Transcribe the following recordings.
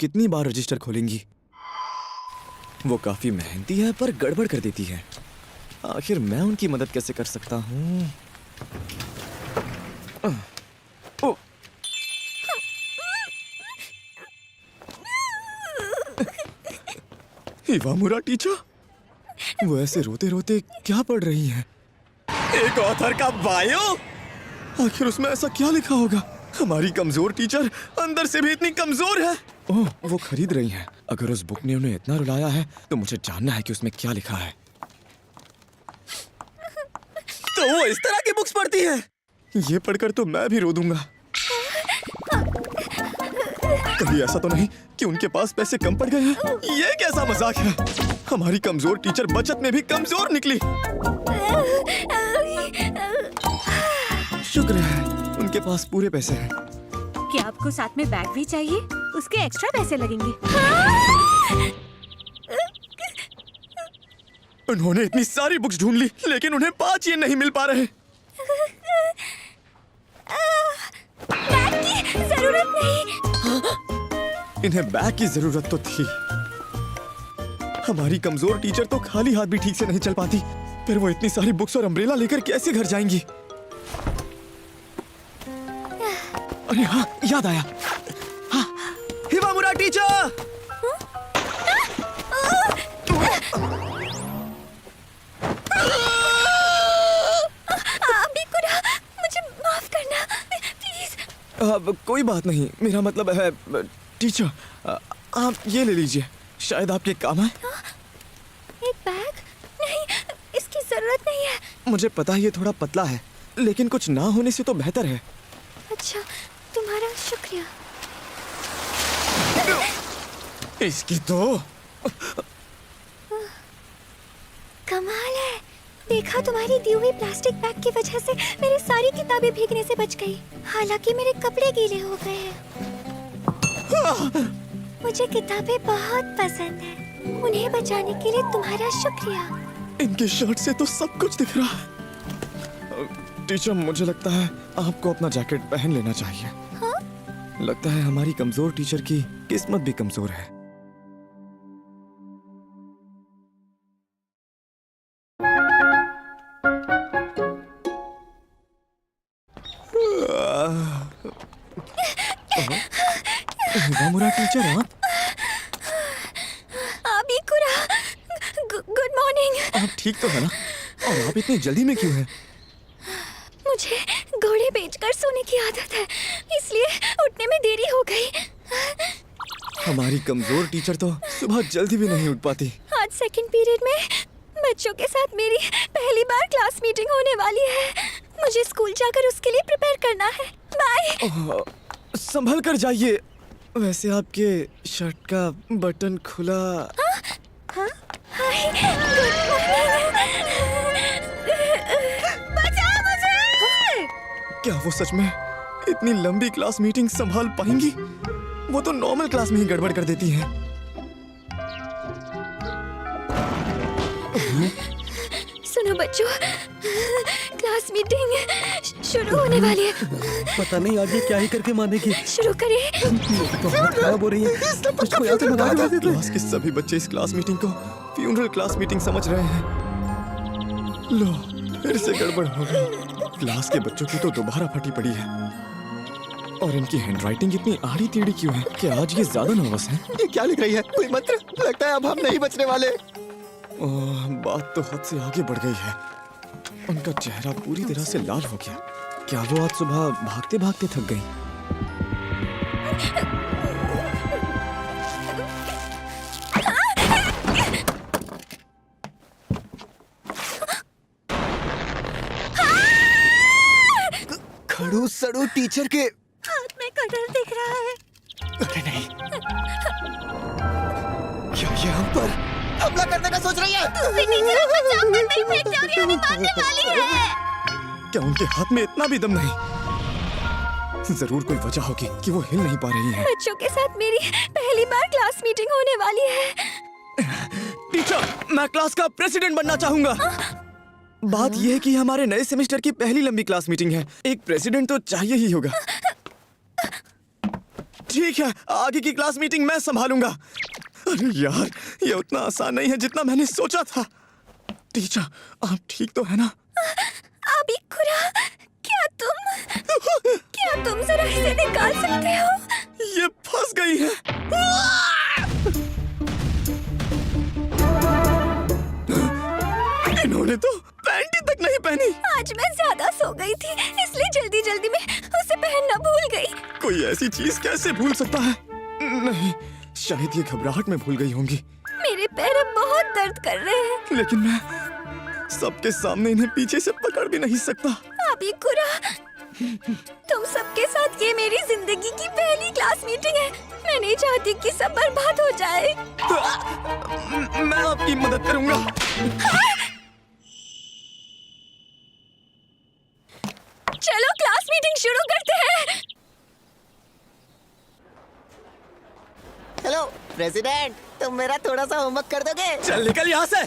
कितनी बार रजिस्टर खोलेंगी? वो काफी मेहनती है पर गड़बड़ कर देती है। आखिर मैं उनकी मदद कैसे कर सकता हूँ? इवामुरा टीचर, वो ऐसे रोते रोते क्या पढ़ रही हैं? एक ऑथर का बायो? आखिर उसमें ऐसा क्या लिखा होगा? हमारी कमजोर टीचर अंदर से भी इतनी कमजोर है। ओह, वो खरीद रही हैं। अगर उस बुक ने उन्हें इतना रुलाया है तो मुझे जानना है कि उसमें क्या लिखा है। तो वो इस तरह की बुक्स पढ़ती है। ये पढ़कर तो मैं भी रो दूंगा। कहीं ऐसा तो नहीं कि उनके पास पैसे कम पड़ गए हैं? ये कैसा मजाक है? हमारी कमजोर टीचर बचत में भी कमजोर निकली। शुक्र है उनके पास पूरे पैसे हैं। क्या आपको साथ में बैग भी चाहिए? उसके एक्स्ट्रा पैसे लगेंगे। उन्होंने इतनी सारी बुक्स ढूंढ ली लेकिन उन्हें 5 ये नहीं मिल पा रहे। बैग की जरूरत नहीं। इन्हें बैग की जरूरत तो थी। हमारी कमजोर टीचर तो खाली हाथ भी ठीक से नहीं चल पाती, फिर वो इतनी सारी बुक्स और अम्ब्रेला लेकर कैसे घर जाएंगी? अरे हाँ, याद आया। हाँ, इवामुरा टीचर! मुझे माफ करना प्लीज। कोई बात नहीं, मेरा मतलब है टीचर, आप ये ले लीजिए, शायद आपके काम आए। एक बैग? नहीं, इसकी जरूरत नहीं है। मुझे पता है ये थोड़ा पतला है, लेकिन कुछ ना होने से तो बेहतर है। अच्छा, तुम्हारा शुक्रिया। इसकी तो कमाल है। देखा, तुम्हारी दी हुई प्लास्टिक बैग की वजह से मेरी सारी किताबें भीगने से बच गई। हालांकि मेरे कपड़े गीले हो गए हैं। मुझे किताबें बहुत पसंद हैं। उन्हें बचाने के लिए तुम्हारा शुक्रिया। इनके शर्ट से तो सब कुछ दिख रहा है। टीचर, मुझे लगता है आपको अपना जैकेट पहन लेना चाहिए। हाँ? लगता है हमारी कमजोर टीचर की किस्मत भी कमजोर है। इवामुरा टीचर, आप गुड मॉर्निंग। आप ठीक तो है ना? और आप इतनी जल्दी में क्यों हैं? मुझे घोड़े बेचकर सोने की आदत है, इसलिए उठने में देरी हो गई। हमारी कमजोर टीचर तो सुबह जल्दी भी नहीं उठ पाती। आज सेकंड पीरियड में बच्चों के साथ मेरी पहली बार क्लास मीटिंग होने वाली है। मुझे स्कूल जाकर उसके लिए प्रिपेयर करना है। बाय। संभल कर जाइए। वैसे आपके शर्ट का बटन खुला। हाँ? हाय, गुड मॉर्निंग। बचाओ मुझे। क्या वो सच में इतनी लंबी क्लास मीटिंग संभाल पाएंगी? वो तो नॉर्मल क्लास में ही गड़बड़ कर देती हैं। सुनो बच्चों, क्लास मीटिंग शुरू होने वाली है। पता नहीं आगे क्या ही करके मानेगी। शुरू करें। तो हालत खराब हो रही है। उसको यहाँ से भगा दे। क्लास के सभी बच्चे इस क्लास मीटिंग को फ्यूनरल क्लास मीटिंग समझ रहे हैं। लो, फिर से गड़बड़ हो गई। क्लास के बच्चों की तो दोबारा फटी पड़ी है। और इनकी हैंडराइटिंग इतनी आड़ी टेढ़ी क्यों है? क्या आज ये ज्यादा नर्वस हैं? ये क्या लिख रही है? कोई मंत्र? लगता है अब हम नहीं बचने वाले। ओह, बात तो हद से आगे बढ़ गई है। उनका चेहरा पूरी तरह से लाल हो गया। क्या वो आज सुबह भागते भागते थक गई? खड़ूस सड़ू टीचर के हाथ में कटर दिख रहा है। अरे नहीं, क्या ये हम पर हमला करने का सोच रही है? दूसरी टीचर को चाप कर नहीं फेंक जाओ, ये हमें मारने वाली है। क्या उनके हाथ में इतना भी दम नहीं? जरूर कोई वजह होगी कि वो हिल नहीं पा रही हैं। बच्चों के साथ मेरी पहली बार क्लास मीटिंग होने वाली है। टीचर, मैं क्लास का प्रेसिडेंट बनना चाहूंगा। बात यह है कि हमारे नए सेमेस्टर की पहली लंबी क्लास मीटिंग है। एक प्रेसिडेंट तो चाहिए ही होगा। ठीक है, आगे की क्लास मीटिंग मैं संभालूंगा। अरे यार, ये उतना आसान नहीं है जितना मैंने सोचा था। टीचर, आप ठीक तो है ना? अबिकुरा, क्या तुम जरा इसे निकाल सकते हो? ये फंस गई है। इन्होंने तो पैंटी तक नहीं पहनी। आज मैं ज्यादा सो गई थी, इसलिए जल्दी जल्दी में उसे पहनना भूल गई। कोई ऐसी चीज कैसे भूल सकता है? नहीं, शायद ये घबराहट में भूल गई होंगी। मेरे पैर अब बहुत दर्द कर रहे हैं। लेकिन मैं सबके सामने इन्हें पीछे से पकड़ भी नहीं सकता। अबिकुरा, तुम सबके साथ ये मेरी जिंदगी की पहली क्लास मीटिंग है। मैं नहीं चाहती कि सब बर्बाद हो जाए। मैं आपकी मदद करूंगा। चलो क्लास मीटिंग शुरू करते हैं। हेलो प्रेसिडेंट, तुम मेरा थोड़ा सा होमवर्क कर दोगे? चल निकल यहाँ से।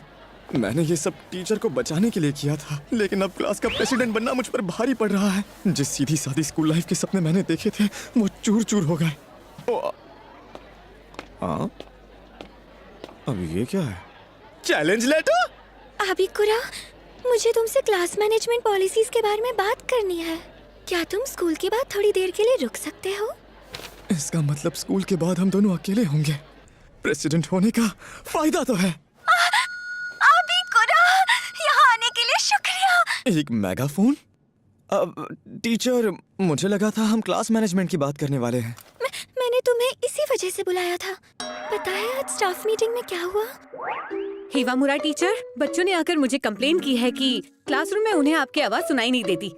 मैंने ये सब टीचर को बचाने के लिए किया था, लेकिन अब क्लास का प्रेसिडेंट बनना मुझ पर भारी पड़ रहा है। जिस सीधी सादी स्कूल लाइफ के सपने मैंने देखे थे, वो चूर चूर हो गए। हाँ, अब ये क्या है? Challenge letter? अबिकुरा, मुझे तुमसे क्लास मैनेजमेंट पॉलिसीज के बारे में बात करनी है। क्या तुम स्कूल के बाद थोड़ी देर के लिए रुक सकते हो? इसका मतलब स्कूल के बाद हम दोनों अकेले होंगे। प्रेसिडेंट होने का फायदा तो है। अबिकुरा, यहाँ आने के लिए शुक्रिया। एक मेगाफोन? अब टीचर, मुझे लगा था हम क्लास मैनेजमेंट की बात करने वाले हैं। मैंने तुम्हें इसी वजह से बुलाया था। पता है आज स्टाफ मीटिंग में क्या हुआ? हिवामुरा टीचर, बच्चों ने आकर मुझे कंप्लेन की है कि क्लासरूम में उन्हें आपकी आवाज सुनाई नहीं देती।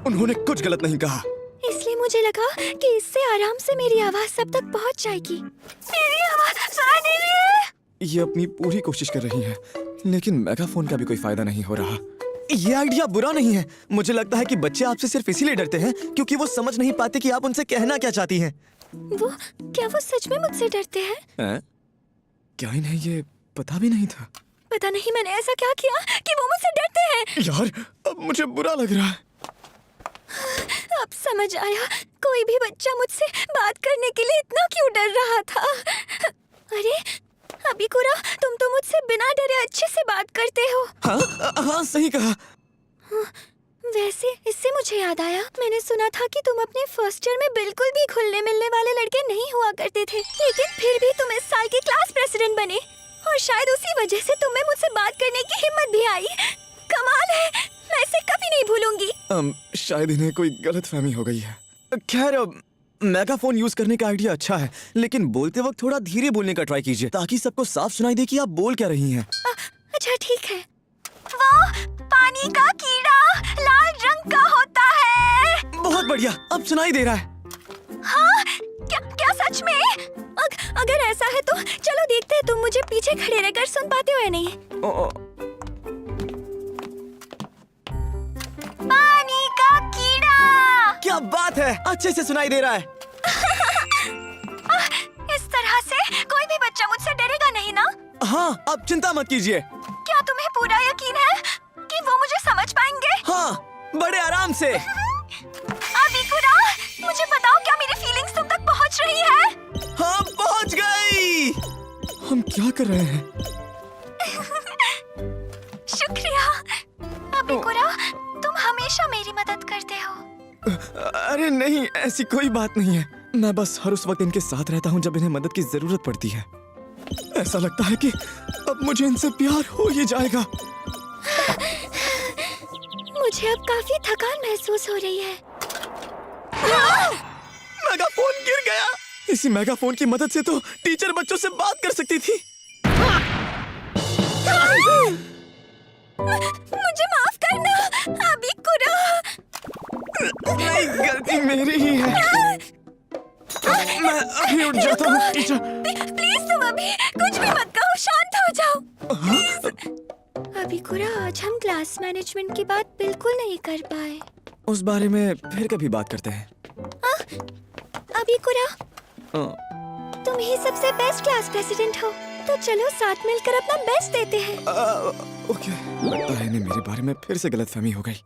उन्होंने कुछ गलत नहीं कहा। इसलिए मुझे लगा कि इससे आराम से मेरी आवाज सब तक पहुंच जाएगी। मेरी आवाज सुनाई दे रही है। ये अपनी पूरी कोशिश कर रही है, लेकिन मेगाफोन का भी कोई फायदा नहीं हो रहा। ये आइडिया बुरा नहीं है। मुझे लगता है कि बच्चे आपसे सिर्फ इसीलिए डरते हैं क्योंकि वो समझ नहीं पाते कि आप उनसे कहना क्या चाहती हैं। क्या वो सच में मुझसे डरते हैं? क्या इन्हें ये पता भी नहीं था? पता नहीं मैंने ऐसा क्या किया कि वो मुझसे डरते हैं। यार, अब मुझे बुरा लग रहा है। अब समझ आया, कोई भी बच्चा मुझसे बात करने के लिए इतना क्यों डर रहा था। अरे अबिकुरा, तुम तो मुझसे बिना डरे अच्छे से बात करते हो। हाँ, सही कहा। वैसे इससे मुझे याद आया, मैंने सुना था कि तुम अपने फर्स्ट ईयर में बिल्कुल भी घुलने मिलने वाले लड़के नहीं हुआ करते थे, लेकिन फिर भी तुम इस साल की क्लास प्रेसिडेंट बने और शायद उसी वजह से तुम्हें मुझसे बात करने की हिम्मत भी आई। कमाल है, मैं इसे कभी नहीं भूलूंगी। शायद इन्हें कोई गलतफहमी हो गई है। खैर, मेगाफोन यूज करने का आइडिया अच्छा है, लेकिन बोलते वक्त थोड़ा धीरे बोलने का ट्राई कीजिए ताकि सबको साफ सुनाई दे कि आप बोल क्या रही हैं। अच्छा ठीक है। वो पानी का कीड़ा लाल रंग का होता है। बहुत बढ़िया, अब सुनाई दे रहा है। हाँ, क्या सच में? अगर ऐसा है तो चलो देखते हैं तुम मुझे पीछे खड़े रहकर सुन पाते हो या नहीं। पानी का कीड़ा। क्या बात है, अच्छे से सुनाई दे रहा है। इस तरह से कोई भी बच्चा मुझसे डरेगा नहीं ना? हाँ, आप चिंता मत कीजिए। क्या तुम्हें पूरा यकीन है कि वो मुझे समझ पाएंगे? हाँ, बड़े आराम से। अबिकुरा, मुझे बताओ क्या मेरी फीलिंग्स तुम तक पहुंच रही है? हाँ, पहुंच गई। हम क्या कर रहे हैं? शुक्रिया अबिकुरा, तुम हमेशा मेरी मदद करते हो। अरे नहीं, ऐसी कोई बात नहीं है। मैं बस हर उस वक्त इनके साथ रहता हूँ जब इन्हें मदद की जरूरत पड़ती है। ऐसा लगता है कि अब मुझे इनसे प्यार हो ही जाएगा। मुझे अब काफी थकान महसूस हो रही है। मेगाफोन गिर गया। इसी मेगाफोन की मदद से तो टीचर बच्चों से बात कर सकती थी। मुझे माफ करना अबिकुरा। नहीं, गलती मेरी ही है। मैं अभी उठ जाता हूँ टीचर। प्लीज तुम अभी कुछ भी मत कहो, शांत हो जाओ। अबिकुरा, आज हम क्लास मैनेजमेंट की बात बिल्कुल नहीं कर पाए। उस बारे में फिर कभी बात करते हैं। अबिकुरा, तुम ही सबसे बेस्ट क्लास प्रेसिडेंट हो, तो चलो साथ मिलकर अपना बेस्ट देते हैं। ओके, लगता है इन्हें मेरे बारे में फिर से गलतफहमी हो गई।